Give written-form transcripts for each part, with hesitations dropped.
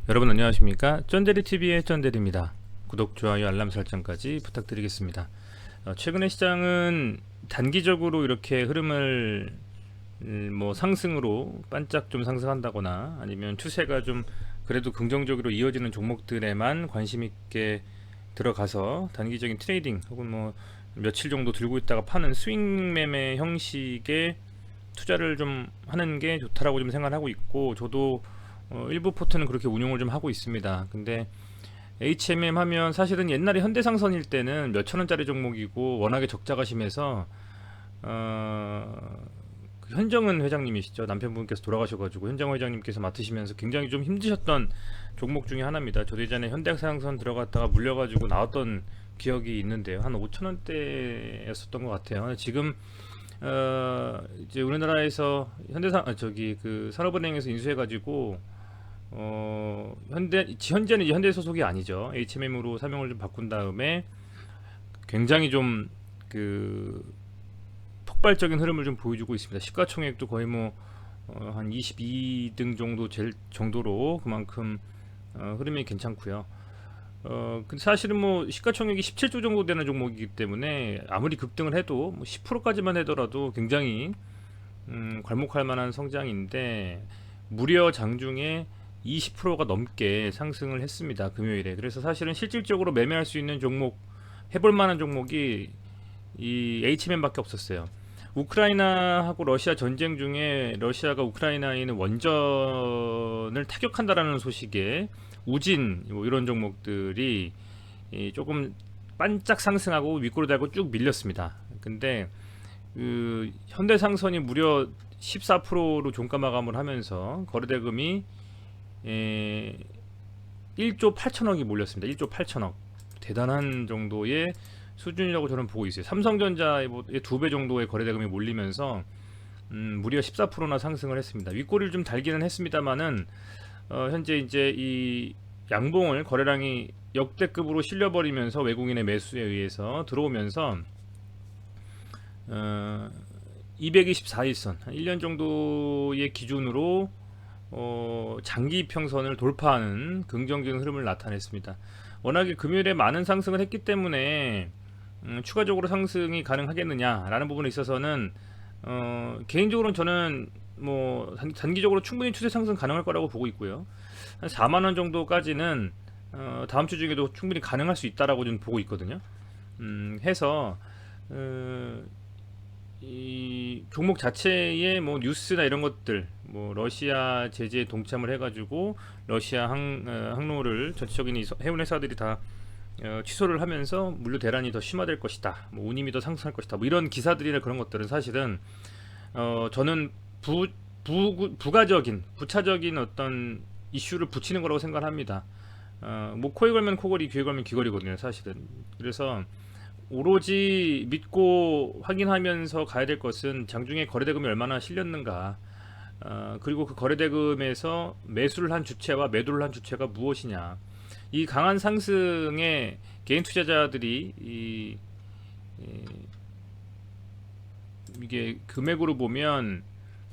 여러분 안녕하십니까? 쩐데리TV의 쩐데리입니다. 구독, 좋아요, 알람 설정까지 부탁드리겠습니다. 최근에 시장은 단기적으로 이렇게 흐름을 뭐 상승으로 반짝 좀 상승한다거나 아니면 추세가 좀 그래도 긍정적으로 이어지는 종목들에만 관심 있게 들어가서 단기적인 트레이딩 혹은 뭐 며칠 정도 들고 있다가 파는 스윙 매매 형식의 투자를 좀 하는 게 좋다라고 좀 생각하고 있고, 저도 일부 포트는 그렇게 운용을 좀 하고 있습니다. 근데 HMM 하면 사실은 옛날에 현대상선일 때는 몇천 원짜리 종목이고 워낙에 적자가 심해서 그 현정은 회장님이시죠. 남편분께서 돌아가셔가지고 현정 회장님께서 맡으시면서 굉장히 좀 힘드셨던 종목 중에 하나입니다. 저도 예전에 현대상선 들어갔다가 물려가지고 나왔던 기억이 있는데요. 한 5천 원대였었던 것 같아요. 지금 이제 우리나라에서 저기 그 산업은행에서 인수해가지고 현재는 이제 현대 소속이 아니죠. HMM으로 사명을 좀 바꾼 다음에 굉장히 좀 그 폭발적인 흐름을 좀 보여주고 있습니다. 시가총액도 거의 뭐 한 22등 정도 될 정도로 그만큼 흐름이 괜찮고요. 근데 사실은 뭐 시가총액이 17조 정도 되는 종목이기 때문에 아무리 급등을 해도 뭐 10%까지만 하더라도 굉장히 괄목할 만한 성장인데, 무려 장중에 20%가 넘게 상승을 했습니다. 금요일에. 그래서 사실은 실질적으로 매매할 수 있는 종목, 해볼 만한 종목이 이 HMM밖에 없었어요. 우크라이나하고 러시아 전쟁 중에 러시아가 우크라이나에 있는 원전을 타격한다라는 소식에 우진 뭐 이런 종목들이 조금 반짝 상승하고 윗꼬리 달고 쭉 밀렸습니다. 근데 그 현대상선이 무려 14%로 종가 마감을 하면서 거래대금이 1조 8천억이 몰렸습니다. 1조 8천억. 대단한 정도의 수준이라고 저는 보고 있어요. 삼성전자의 2배 정도의 거래대금이 몰리면서 무려 14%나 상승을 했습니다. 윗꼬리를 좀 달기는 했습니다만은 현재 이제 이 양봉을 거래량이 역대급으로 실려버리면서 외국인의 매수에 의해서 들어오면서 224일선 한 1년 정도의 기준으로 장기 평선을 돌파하는 긍정적인 흐름을 나타냈습니다. 워낙에 금요일에 많은 상승을 했기 때문에 추가적으로 상승이 가능하겠느냐라는 부분에 있어서는 개인적으로는 저는 뭐 단기적으로 충분히 추세 상승 가능할 거라고 보고 있고요. 한 4만 원 정도까지는 다음 주 중에도 충분히 가능할 수 있다라고 좀 보고 있거든요. 해서 이 종목 자체의 뭐 뉴스나 이런 것들, 뭐 러시아 제재에 동참을 해가지고 러시아 항로를 전체적인 해운 회사들이 다 취소를 하면서 물류 대란이 더 심화될 것이다, 뭐 운임이 더 상승할 것이다, 뭐 이런 기사들이나 그런 것들은 사실은 저는 부가적인 부차적인 어떤 이슈를 붙이는 거라고 생각합니다. 뭐 코에 걸면 코걸이, 귀에 걸면 귀걸이거든요, 사실은. 그래서 오로지 믿고 확인하면서 가야 될 것은 장중에 거래대금이 얼마나 실렸는가, 그리고 그 거래대금에서 매수를 한 주체와 매도를 한 주체가 무엇이냐. 이 강한 상승에 개인 투자자들이 이게 금액으로 보면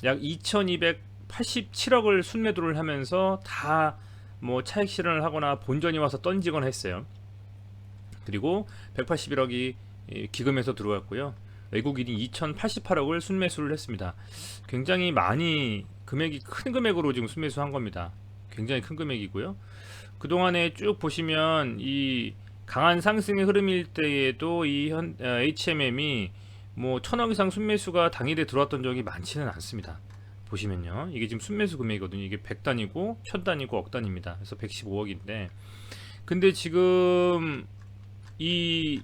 약 2287억을 순매도를 하면서 다 뭐 차익 실현을 하거나 본전이 와서 던지거나 했어요. 그리고 181억이 기금에서 들어왔고요. 외국인이 2088억을 순매수를 했습니다. 굉장히 많이 금액이 큰 금액으로 지금 순매수한 겁니다. 굉장히 큰 금액이고요. 그동안에 쭉 보시면 이 강한 상승의 흐름일 때에도 이 HMM이 뭐 1000억 이상 순매수가 당일에 들어왔던 적이 많지는 않습니다. 보시면요, 이게 지금 순매수 금액이거든요. 이게 100단이고 1000단이고 억단입니다. 그래서 115억인데, 근데 지금 이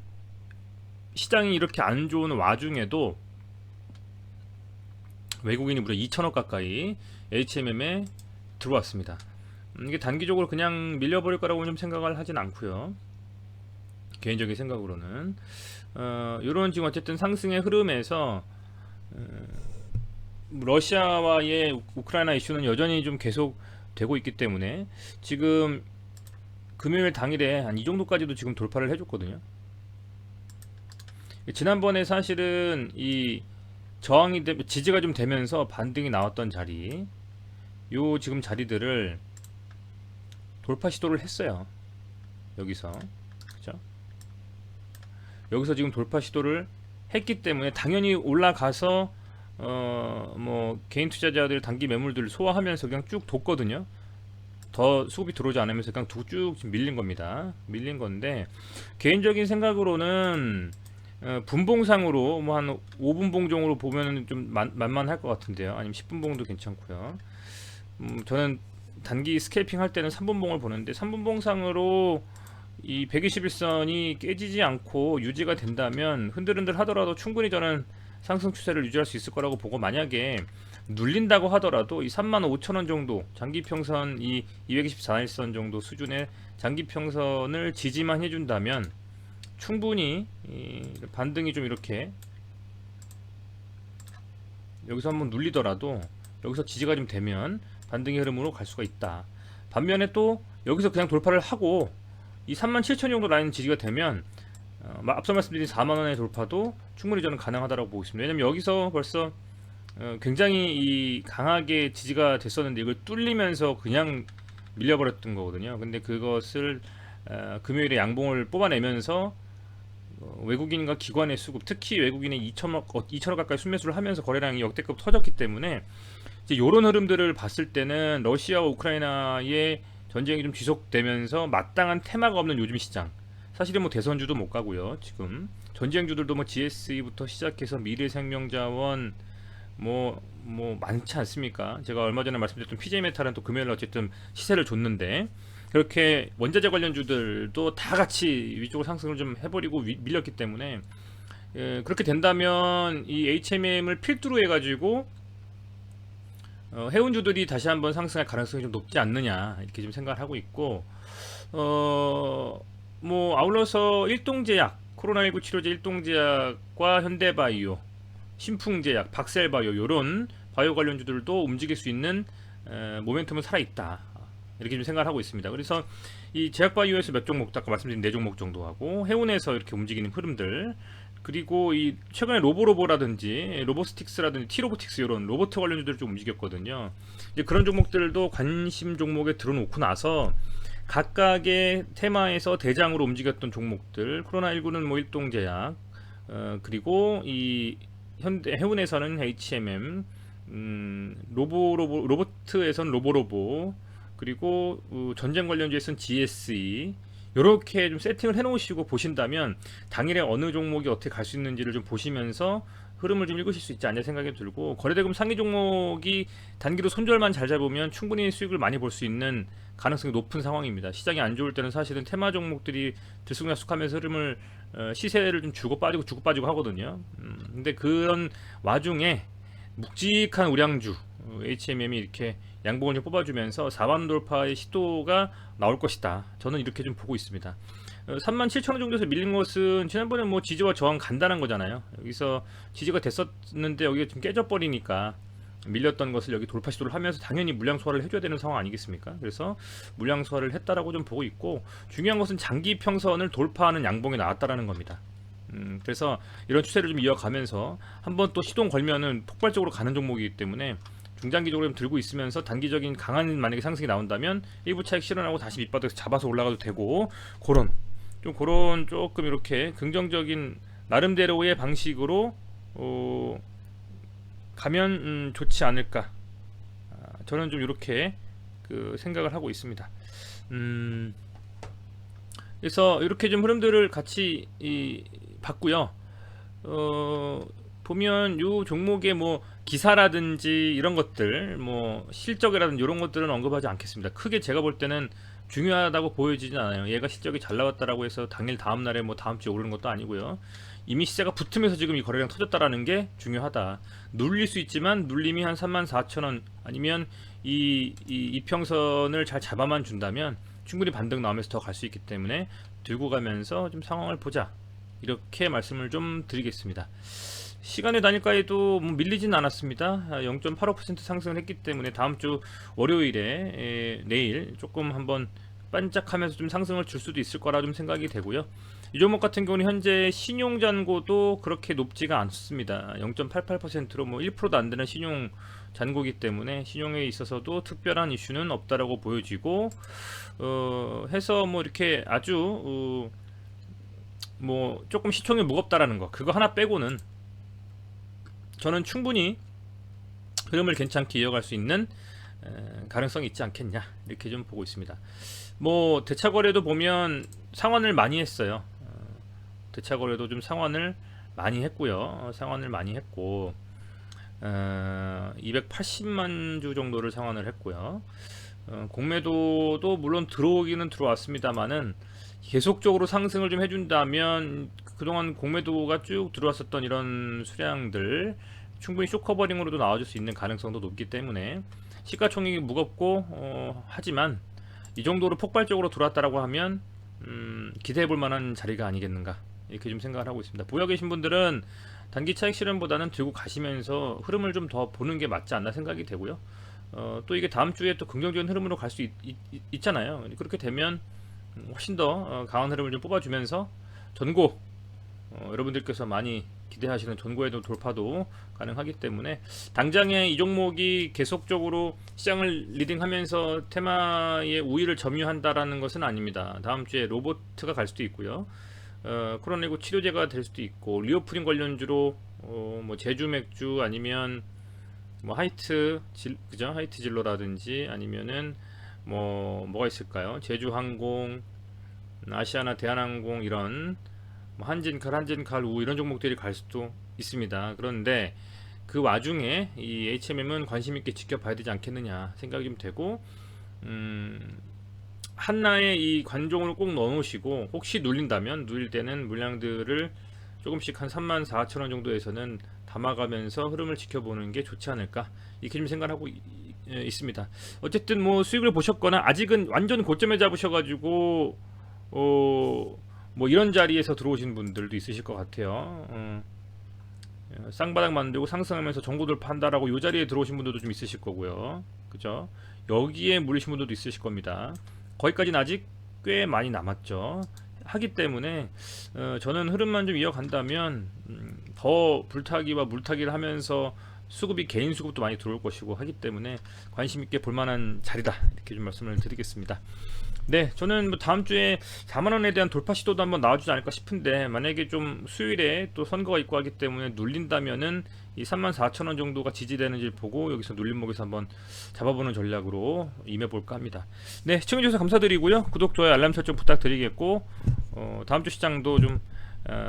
시장이 이렇게 안 좋은 와중에도 외국인이 무려 2천억 가까이 HMM에 들어왔습니다. 이게 단기적으로 그냥 밀려버릴 거라고 좀 생각을 하진 않고요. 개인적인 생각으로는 이런 지금 어쨌든 상승의 흐름에서 러시아와의 우크라이나 이슈는 여전히 좀 계속 되고 있기 때문에 지금 금요일 당일에 한 이 정도까지도 지금 돌파를 해줬거든요. 지난번에 사실은 이 저항이 지지가 좀 되면서 반등이 나왔던 자리, 요 지금 자리들을 돌파 시도를 했어요. 여기서. 그죠? 여기서 지금 돌파 시도를 했기 때문에 당연히 올라가서 뭐 개인 투자자들 단기 매물들을 소화하면서 그냥 쭉 뒀거든요. 더 수급이 들어오지 않으면서 그냥 쭉 밀린 겁니다. 밀린 건데 개인적인 생각으로는 분봉상으로 뭐 한 5분봉종으로 보면 좀 만만할 것 같은데요. 아니면 10분봉도 괜찮고요. 저는 단기 스캘핑 할 때는 3분봉을 보는데 3분봉상으로 이 121선이 깨지지 않고 유지가 된다면 흔들흔들 하더라도 충분히 저는 상승 추세를 유지할 수 있을 거라고 보고, 만약에 눌린다고 하더라도 이 35,000원 정도 장기평선, 이 224일선 정도 수준의 장기평선을 지지만 해준다면 충분히 이 반등이 좀 이렇게 여기서 한번 눌리더라도 여기서 지지가 좀 되면 반등의 흐름으로 갈 수가 있다. 반면에 또 여기서 그냥 돌파를 하고 이 37,000 정도 라인 지지가 되면 앞서 말씀드린 4만원의 돌파도 충분히 저는 가능하다고 보고 있습니다. 왜냐면 여기서 벌써 굉장히 이 강하게 지지가 됐었는데 이걸 뚫리면서 그냥 밀려버렸던 거거든요. 근데 그것을 금요일에 양봉을 뽑아내면서 외국인과 기관의 수급, 특히 외국인의 2천억 가까이 순매수를 하면서 거래량이 역대급 터졌기 때문에 이제 이런 흐름들을 봤을 때는 러시아와 우크라이나의 전쟁이 좀 지속되면서 마땅한 테마가 없는 요즘 시장, 사실은 뭐 대선주도 못 가고요. 지금 전쟁주들도 뭐 GSE부터 시작해서 미래생명자원 뭐 많지 않습니까? 제가 얼마 전에 말씀드렸던 PJ메탈은 또 금요일 어쨌든 시세를 줬는데, 그렇게 원자재 관련주들도 다 같이 위쪽으로 상승을 좀 해버리고 밀렸기 때문에 그렇게 된다면 이 HMM을 필두로 해가지고 해운주들이 다시 한번 상승할 가능성이 좀 높지 않느냐, 이렇게 좀 생각을 하고 있고, 뭐 아울러서 일동제약, 코로나19 치료제 일동제약과 현대바이오, 신풍제약, 박셀바이오, 요런 바이오 관련주들도 움직일 수 있는 모멘텀은 살아있다, 이렇게 좀 생각을 하고 있습니다. 그래서 이 제약바이오에서 몇 종목, 아까 말씀드린 4종목 정도 하고, 해운에서 이렇게 움직이는 흐름들, 그리고 이 최근에 로보라든지 로보스틱스라든지 티로보틱스, 이런 로봇 관련주들 좀 움직였거든요. 이제 그런 종목들도 관심 종목에 들어놓고 나서 각각의 테마에서 대장으로 움직였던 종목들, 코로나19는 뭐 일동제약, 그리고 이 해운에서는 HMM, 로보트에서는 로보로보, 그리고 전쟁 관련주에서는 GSE, 이렇게 좀 세팅을 해 놓으시고 보신다면 당일에 어느 종목이 어떻게 갈 수 있는지를 좀 보시면서 흐름을 좀 읽으실 수 있지 않냐 생각이 들고, 거래대금 상위 종목이 단기로 손절만 잘 잡으면 충분히 수익을 많이 볼 수 있는 가능성이 높은 상황입니다. 시장이 안 좋을 때는 사실은 테마 종목들이 들쑥날쑥하면서 흐름을 시세를 좀 주고 빠지고 하거든요. 근데 그런 와중에 묵직한 우량주 HMM이 이렇게 양봉을 좀 뽑아주면서 4만 돌파의 시도가 나올 것이다, 저는 이렇게 좀 보고 있습니다. 37,000원 정도에서 밀린 것은 지난번에 뭐 지지와 저항 간단한 거잖아요. 여기서 지지가 됐었는데 여기가 좀 깨져버리니까 밀렸던 것을 여기 돌파 시도를 하면서 당연히 물량 소화를 해줘야 되는 상황 아니겠습니까? 그래서 물량 소화를 했다라고 좀 보고 있고, 중요한 것은 장기 평선을 돌파하는 양봉이 나왔다라는 겁니다. 그래서 이런 추세를 좀 이어가면서 한번 또 시동 걸면은 폭발적으로 가는 종목이기 때문에 중장기적으로 좀 들고 있으면서 단기적인 강한 만약에 상승이 나온다면 일부 차익 실현하고 다시 밑바닥에서 잡아서 올라가도 되고, 그런 조금 이렇게 긍정적인 나름대로의 방식으로 가면 좋지 않을까, 저는 좀 이렇게 생각을 하고 있습니다. 그래서 이렇게 좀 흐름들을 같이 봤고요. 보면 요 종목의 뭐 기사라든지 이런 것들, 뭐 실적이라든지 이런 것들은 언급하지 않겠습니다. 크게 제가 볼 때는 중요하다고 보여지진 않아요. 얘가 실적이 잘 나왔다라고 해서 당일 다음날에 뭐 다음주에 오르는 것도 아니고요. 이미 시세가 붙으면서 지금 이 거래량 터졌다라는 게 중요하다. 눌릴 수 있지만 눌림이 한 34,000원 아니면 이 이평선을 잘 잡아만 준다면 충분히 반등 나오면서 더 갈 수 있기 때문에 들고 가면서 좀 상황을 보자, 이렇게 말씀을 좀 드리겠습니다. 시간의 단일가에도 뭐 밀리진 않았습니다. 0.85% 상승을 했기 때문에 다음주 월요일에 내일 조금 한번 반짝하면서 좀 상승을 줄 수도 있을 거라 좀 생각이 되고요. 이 종목 같은 경우는 현재 신용 잔고도 그렇게 높지가 않습니다. 0.88%로 뭐 1%도 안 되는 신용 잔고기 때문에 신용에 있어서도 특별한 이슈는 없다라고 보여지고 해서 뭐 이렇게 아주 뭐 조금 시총이 무겁다라는 거 그거 하나 빼고는 저는 충분히 흐름을 괜찮게 이어갈 수 있는 가능성이 있지 않겠냐 이렇게 좀 보고 있습니다. 뭐 대차거래도 보면 상환을 많이 했어요. 대차거래도 좀 상환을 많이 했고요. 상환을 많이 했고 280만 주 정도를 상환을 했고요. 공매도도 물론 들어오기는 들어왔습니다만은 계속적으로 상승을 좀 해준다면 그동안 공매도가 쭉 들어왔었던 이런 수량들 충분히 쇼커버링으로도 나와줄 수 있는 가능성도 높기 때문에 시가총액이 무겁고 하지만 이 정도로 폭발적으로 들어왔다라고 하면 기대해볼 만한 자리가 아니겠는가 이렇게 좀 생각을 하고 있습니다. 보유하고 계신 분들은 단기 차익 실현보다는 들고 가시면서 흐름을 좀 더 보는 게 맞지 않나 생각이 되고요. 또 이게 다음 주에 또 긍정적인 흐름으로 갈 수 있잖아요. 그렇게 되면 훨씬 더 강한 흐름을 좀 뽑아주면서 전고 여러분들께서 많이 기대하시는 전고에도 돌파도 가능하기 때문에 당장에 이 종목이 계속적으로 시장을 리딩하면서 테마의 우위를 점유한다라는 것은 아닙니다. 다음 주에 로보트가 갈 수도 있고요. 코로나19 치료제가 될 수도 있고 리오프닝 관련주로 뭐 제주 맥주 아니면 뭐 그죠? 하이트 진로라든지 아니면은 뭐가 있을까요? 제주항공, 아시아나 대한항공 이런 뭐 한진칼 우 이런 종목들이 갈 수도 있습니다. 그런데 그 와중에 이 HMM은 관심 있게 지켜봐야 되지 않겠느냐 생각이 좀 되고 한나에 이 관종을 꼭 넣어놓으시고 혹시 눌릴 때는 물량들을 조금씩 한 34,000원 정도에서는 담아가면서 흐름을 지켜보는 게 좋지 않을까 이렇게 좀 생각하고 있습니다. 어쨌든 뭐 수익을 보셨거나 아직은 완전 고점에 잡으셔가지고 뭐 이런 자리에서 들어오신 분들도 있으실 것 같아요. 쌍바닥 만들고 상승하면서 정고 돌파한다라고 이 자리에 들어오신 분들도 좀 있으실 거고요. 그죠? 여기에 물리신 분들도 있으실 겁니다. 거기까지는 아직 꽤 많이 남았죠. 하기 때문에 저는 흐름만 좀 이어간다면 더 불타기와 물타기를 하면서 수급이 개인 수급도 많이 들어올 것이고 하기 때문에 관심 있게 볼만한 자리다 이렇게 좀 말씀을 드리겠습니다. 네, 저는 뭐 다음 주에 4만 원에 대한 돌파 시도도 한번 나와주지 않을까 싶은데 만약에 좀 수요일에 또 선거가 있고 하기 때문에 눌린다면은 이 34,000원 정도가 지지되는지를 보고 여기서 눌림목에서 한번 잡아보는 전략으로 임해볼까 합니다. 네, 시청해주셔서 감사드리고요. 구독, 좋아요, 알람 설정 부탁드리겠고 다음 주 시장도 좀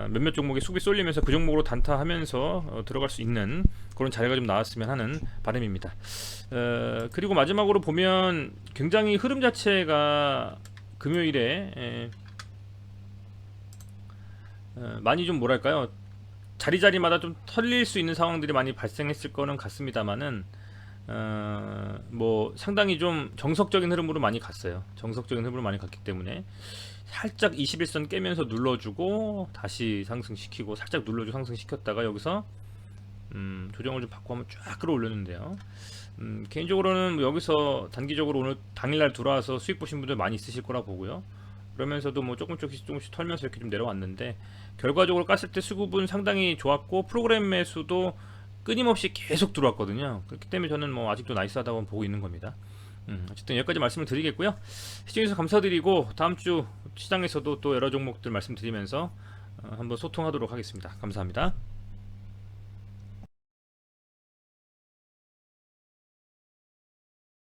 몇몇 종목에 수급이 쏠리면서 그 종목으로 단타하면서 들어갈 수 있는 그런 자리가 좀 나왔으면 하는 바람입니다. 그리고 마지막으로 보면 굉장히 흐름 자체가 금요일에 많이 좀 뭐랄까요 자리자리마다 좀 털릴 수 있는 상황들이 많이 발생했을 거는 같습니다만은 뭐 상당히 좀 정석적인 흐름으로 많이 갔어요. 정석적인 흐름으로 많이 갔기 때문에 살짝 21선 깨면서 눌러주고 다시 상승시키고 살짝 눌러주고 상승시켰다가 여기서 조정을 좀 받고 한번 쫙 끌어올렸는데요. 개인적으로는 뭐 여기서 단기적으로 오늘 당일날 들어와서 수익 보신 분들 많이 있으실 거라 보고요. 그러면서도 뭐 조금씩 털면서 이렇게 좀 내려왔는데 결과적으로 깠을 때 수급은 상당히 좋았고 프로그램 매수도 끊임없이 계속 들어왔거든요. 그렇기 때문에 저는 뭐 아직도 나이스하다고 보고 있는 겁니다. 어쨌든 여기까지 말씀을 드리겠고요. 시청해주셔서 감사드리고 다음 주 시장에서도 또 여러 종목들 말씀드리면서 한번 소통하도록 하겠습니다. 감사합니다.